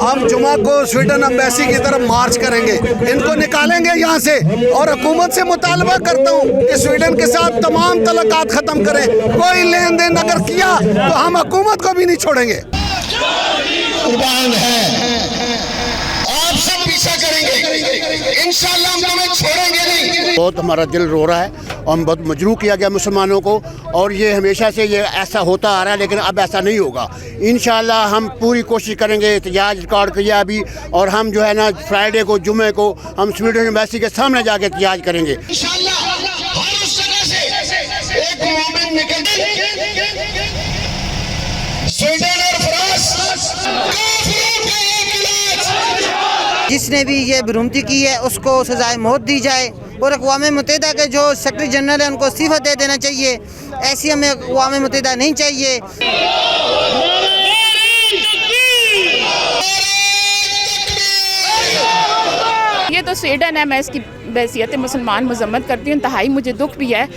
हम जुमा को स्वीडन एम्बेसी की तरफ मार्च करेंगे, इनको निकालेंगे यहाँ से। और हुकूमत से मुतालबा करता हूँ कि स्वीडन के साथ तमाम तलकात ख़त्म करें। कोई लेन देन अगर किया तो हम हुकूमत को भी नहीं छोड़ेंगे। कुर्बान है, आप सब पीछा करेंगे, इंशाअल्लाह हम तुम्हें छोड़ेंगे नहीं। बहुत हमारा दिल रो रहा है और हम बहुत मजबूर किया गया मुसलमानों को, और ये हमेशा से ये ऐसा होता आ रहा है, लेकिन अब ऐसा नहीं होगा। इंशाअल्लाह हम पूरी कोशिश करेंगे। एहतजाज रिकॉर्ड किया अभी, और हम जो है ना फ्राइडे को, जुमे को हम स्वीडन एम्बेसी के सामने जाके एहतजाज करेंगे। इंशाअल्लाह हर उस जगह से एक मोमिन निकल स्वीडन और फ्रांस जिसने भी ये बरूमती की है उसको सजाए मौत दी जाए, और अक़वाम मुत्तहिदा के जो सेक्रेटरी जनरल है उनको इस्तीफ़ा दे देना चाहिए। ऐसी हमें अक़वाम मुत्तहिदा नहीं चाहिए। ये तो स्वीडन है, मैं इसकी बैसियत मुसलमान मजम्मत करती हूँ। इंतहाई मुझे दुख भी है।